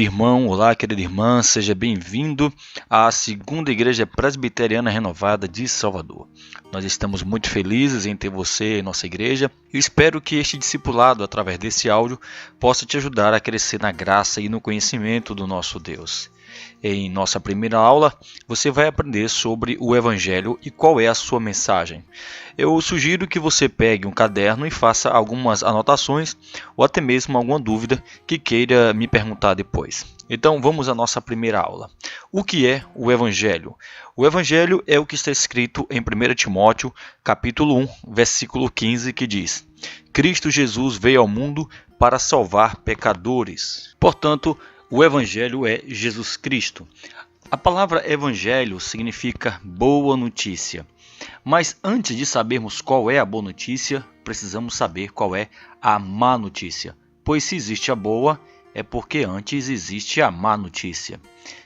irmão, olá, querida irmã, seja bem-vindo à Segunda Igreja Presbiteriana Renovada de Salvador. Nós estamos muito felizes em ter você em nossa igreja e espero que este discipulado, através desse áudio, possa te ajudar a crescer na graça e no conhecimento do nosso Deus. Em nossa primeira aula, você vai aprender sobre o Evangelho e qual é a sua mensagem. Eu sugiro que você pegue um caderno e faça algumas anotações ou até mesmo alguma dúvida que queira me perguntar depois. Então vamos à nossa primeira aula. O que é o Evangelho? O Evangelho é o que está escrito em 1 Timóteo, capítulo 1, versículo 15, que diz: Cristo Jesus veio ao mundo para salvar pecadores. Portanto, o Evangelho é Jesus Cristo. A palavra Evangelho significa boa notícia. Mas antes de sabermos qual é a boa notícia, precisamos saber qual é a má notícia. Pois se existe a boa, é porque antes existe a má notícia.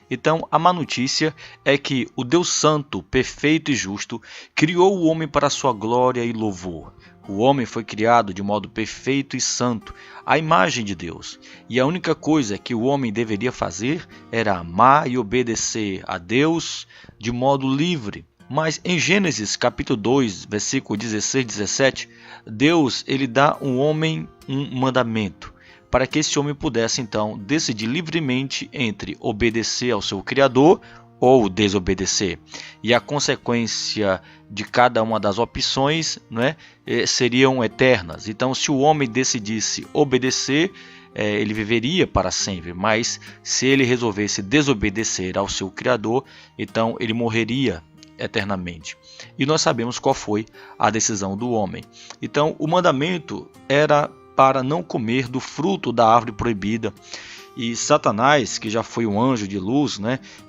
Então, a má notícia é que o Deus Santo, perfeito e justo, criou o homem para a sua glória e louvor. O homem foi criado de modo perfeito e santo, à imagem de Deus. E a única coisa que o homem deveria fazer era amar e obedecer a Deus de modo livre. Mas em Gênesis capítulo 2, versículo 16 e 17, Deus ele dá ao homem um mandamento, para que esse homem pudesse então decidir livremente entre obedecer ao seu Criador ou desobedecer. E a consequência de cada uma das opções, seriam eternas. Então, se o homem decidisse obedecer, ele viveria para sempre. Mas se ele resolvesse desobedecer ao seu Criador, então ele morreria eternamente. E nós sabemos qual foi a decisão do homem. Então, o mandamento era para não comer do fruto da árvore proibida. E Satanás, que já foi um anjo de luz,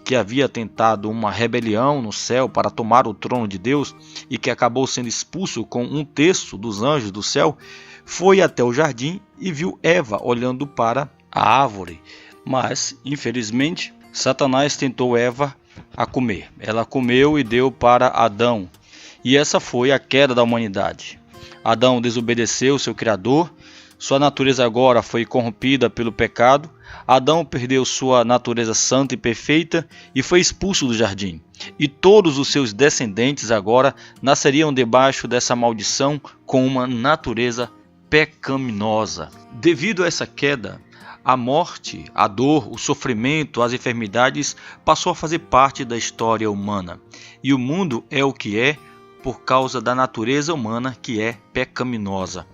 que havia tentado uma rebelião no céu para tomar o trono de Deus e que acabou sendo expulso com 1/3 dos anjos do céu, foi até o jardim e viu Eva olhando para a árvore. Mas, infelizmente, Satanás tentou Eva a comer. Ela comeu e deu para Adão. E essa foi a queda da humanidade. Adão desobedeceu seu Criador. Sua natureza agora foi corrompida pelo pecado. Adão perdeu sua natureza santa e perfeita e foi expulso do jardim. E todos os seus descendentes agora nasceriam debaixo dessa maldição com uma natureza pecaminosa. Devido a essa queda, a morte, a dor, o sofrimento, as enfermidades passou a fazer parte da história humana. E o mundo é o que é por causa da natureza humana que é pecaminosa.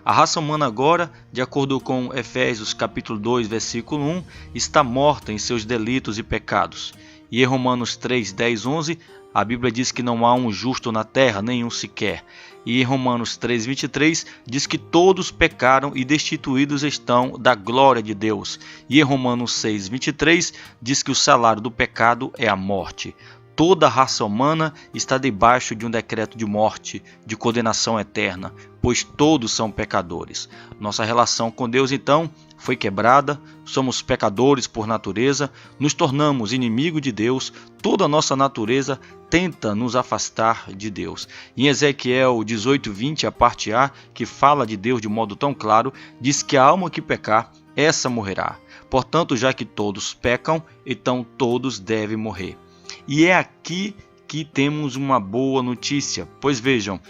A raça humana agora, de acordo com Efésios capítulo 2, versículo 1, está morta em seus delitos e pecados. E em Romanos 3, 10, 11, a Bíblia diz que não há um justo na terra, nenhum sequer. E em Romanos 3, 23, diz que todos pecaram e destituídos estão da glória de Deus. E em Romanos 6, 23, diz que o salário do pecado é a morte. Toda a raça humana está debaixo de um decreto de morte, de condenação eterna, pois todos são pecadores. Nossa relação com Deus, então, foi quebrada, somos pecadores por natureza, nos tornamos inimigos de Deus, toda a nossa natureza tenta nos afastar de Deus. Em Ezequiel 18, 20, a parte A, que fala de Deus de modo tão claro, diz que a alma que pecar, essa morrerá. Portanto, já que todos pecam, então todos devem morrer. E é aqui que temos uma boa notícia, pois vejam,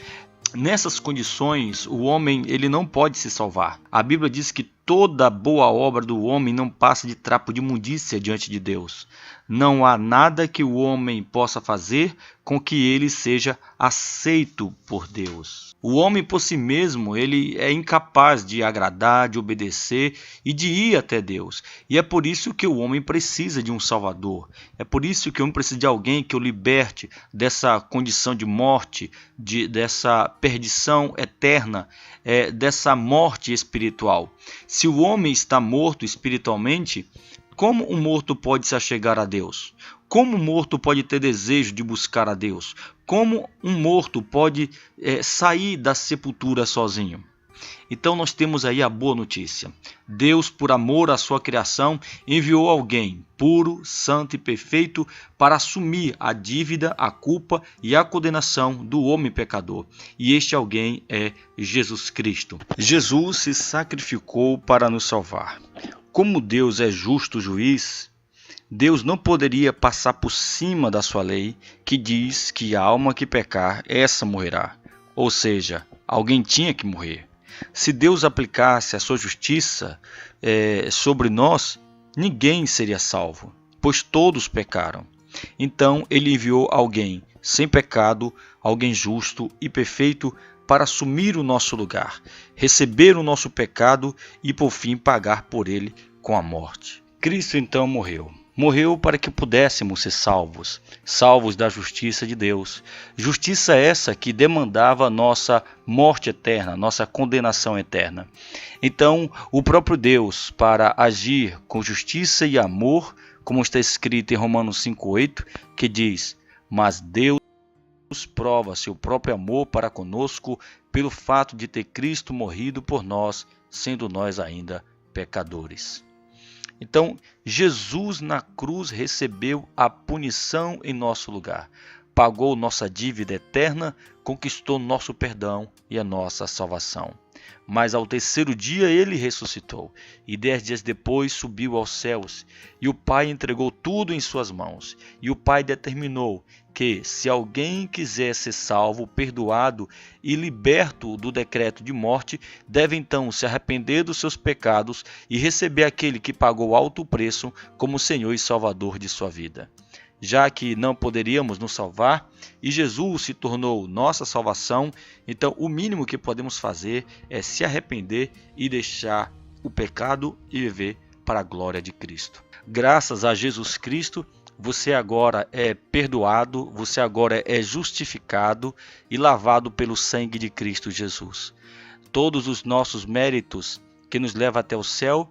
nessas condições o homem ele não pode se salvar. A Bíblia diz que toda boa obra do homem não passa de trapo de imundícia diante de Deus. Não há nada que o homem possa fazer com que ele seja aceito por Deus. O homem por si mesmo, ele é incapaz de agradar, de obedecer e de ir até Deus. E é por isso que o homem precisa de um Salvador. É por isso que o homem precisa de alguém que o liberte dessa condição de morte, dessa perdição eterna, dessa morte espiritual. Se o homem está morto espiritualmente, como um morto pode se achegar a Deus? Como um morto pode ter desejo de buscar a Deus? Como um morto pode sair da sepultura sozinho? Então nós temos aí a boa notícia. Deus, por amor à sua criação, enviou alguém puro, santo e perfeito para assumir a dívida, a culpa e a condenação do homem pecador. E este alguém é Jesus Cristo. Jesus se sacrificou para nos salvar. Como Deus é justo juiz, Deus não poderia passar por cima da sua lei, que diz que a alma que pecar, essa morrerá. Ou seja, alguém tinha que morrer. Se Deus aplicasse a sua justiça sobre nós, ninguém seria salvo, pois todos pecaram. Então ele enviou alguém sem pecado, alguém justo e perfeito, para assumir o nosso lugar, receber o nosso pecado e por fim pagar por ele com a morte. Cristo então morreu. Morreu para que pudéssemos ser salvos, salvos da justiça de Deus. Justiça essa que demandava nossa morte eterna, nossa condenação eterna. Então, o próprio Deus, para agir com justiça e amor, como está escrito em Romanos 5,8, que diz: mas Deus prova seu próprio amor para conosco pelo fato de ter Cristo morrido por nós, sendo nós ainda pecadores. Então, Jesus na cruz recebeu a punição em nosso lugar, pagou nossa dívida eterna, conquistou nosso perdão e a nossa salvação. Mas ao terceiro dia ele ressuscitou, e 10 dias depois subiu aos céus, e o Pai entregou tudo em suas mãos. E o Pai determinou que, se alguém quiser ser salvo, perdoado e liberto do decreto de morte, deve então se arrepender dos seus pecados e receber aquele que pagou alto preço como Senhor e Salvador de sua vida. Já que não poderíamos nos salvar e Jesus se tornou nossa salvação, então o mínimo que podemos fazer é se arrepender e deixar o pecado e viver para a glória de Cristo. Graças a Jesus Cristo, você agora é perdoado, você agora é justificado e lavado pelo sangue de Cristo Jesus. Todos os nossos méritos que nos levam até o céu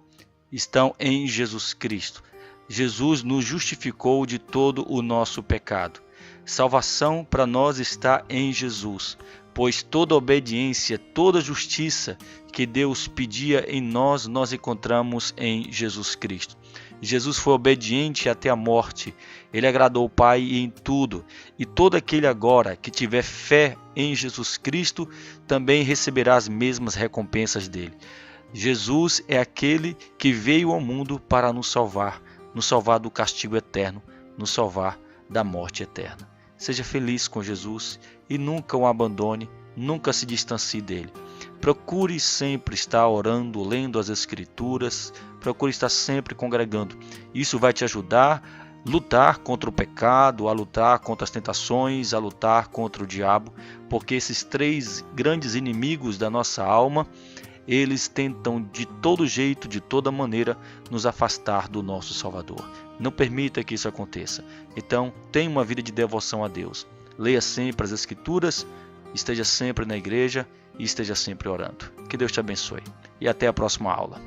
estão em Jesus Cristo. Jesus nos justificou de todo o nosso pecado. Salvação para nós está em Jesus, pois toda obediência, toda justiça que Deus pedia em nós, nós encontramos em Jesus Cristo. Jesus foi obediente até a morte, ele agradou o Pai em tudo, e todo aquele agora que tiver fé em Jesus Cristo também receberá as mesmas recompensas dele. Jesus é aquele que veio ao mundo para nos salvar do castigo eterno, nos salvar da morte eterna. Seja feliz com Jesus e nunca o abandone, nunca se distancie dele. Procure sempre estar orando, lendo as Escrituras, procure estar sempre congregando. Isso vai te ajudar a lutar contra o pecado, a lutar contra as tentações, a lutar contra o diabo, porque esses 3 grandes inimigos da nossa alma, eles tentam de todo jeito, de toda maneira, nos afastar do nosso Salvador. Não permita que isso aconteça. Então, tenha uma vida de devoção a Deus. Leia sempre as Escrituras, esteja sempre na igreja e esteja sempre orando. Que Deus te abençoe. E até a próxima aula.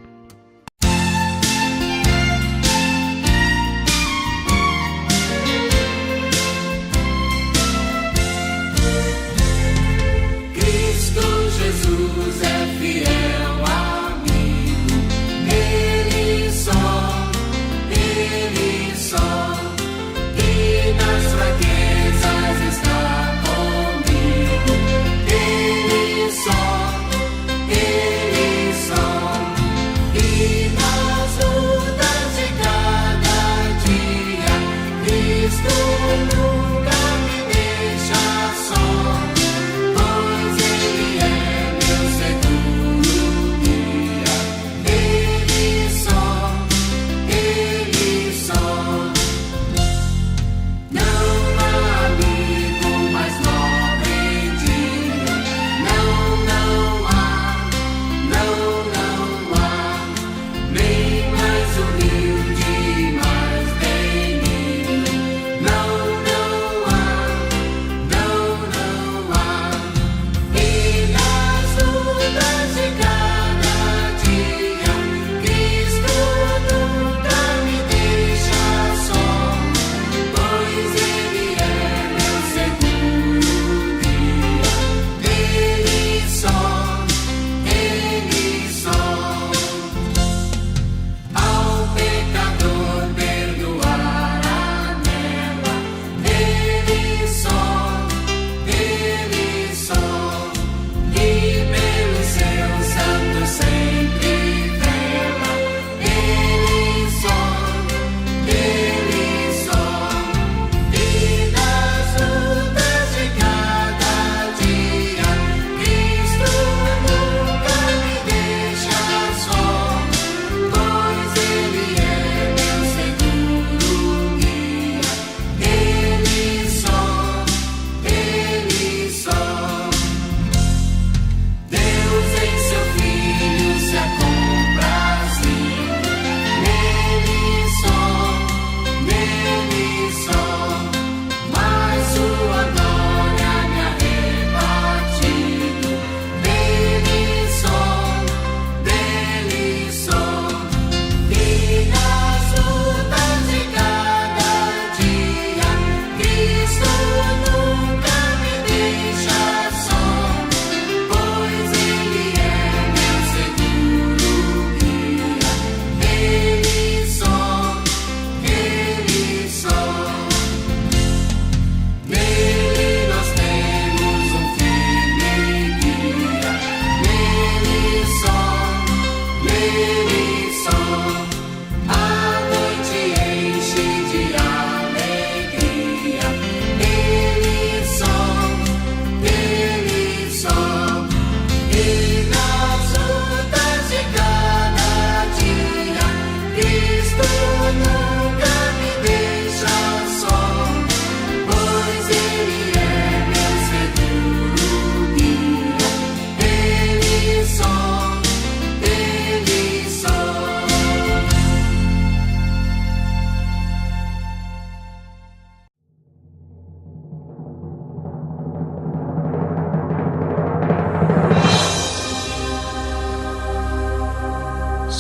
Jesus é fiel amigo, Ele só, e nas fraquezas está comigo, Ele só,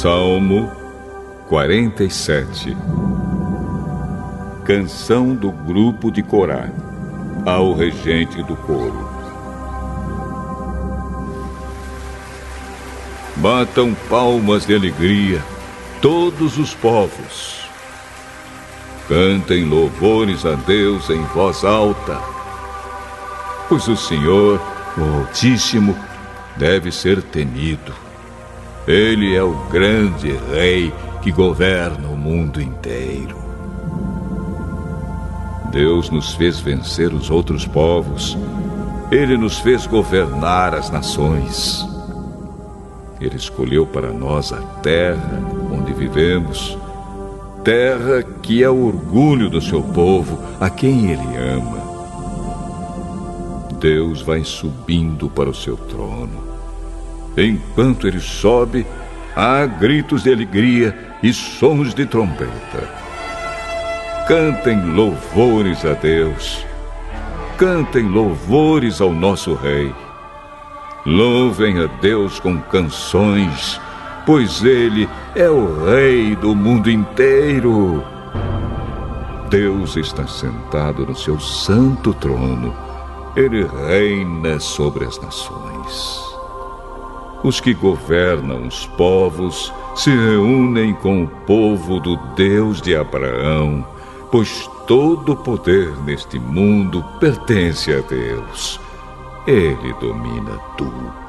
Salmo 47. Canção do grupo de Corá, ao regente do coro. Batam palmas de alegria todos os povos. Cantem louvores a Deus em voz alta, pois o Senhor, o Altíssimo, deve ser temido. Ele é o grande rei que governa o mundo inteiro. Deus nos fez vencer os outros povos. Ele nos fez governar as nações. Ele escolheu para nós a terra onde vivemos, terra que é o orgulho do seu povo, a quem Ele ama. Deus vai subindo para o seu trono. Enquanto Ele sobe, há gritos de alegria e sons de trombeta. Cantem louvores a Deus. Cantem louvores ao nosso Rei. Louvem a Deus com canções, pois Ele é o Rei do mundo inteiro. Deus está sentado no seu santo trono. Ele reina sobre as nações. Os que governam os povos se reúnem com o povo do Deus de Abraão, pois todo o poder neste mundo pertence a Deus. Ele domina tudo.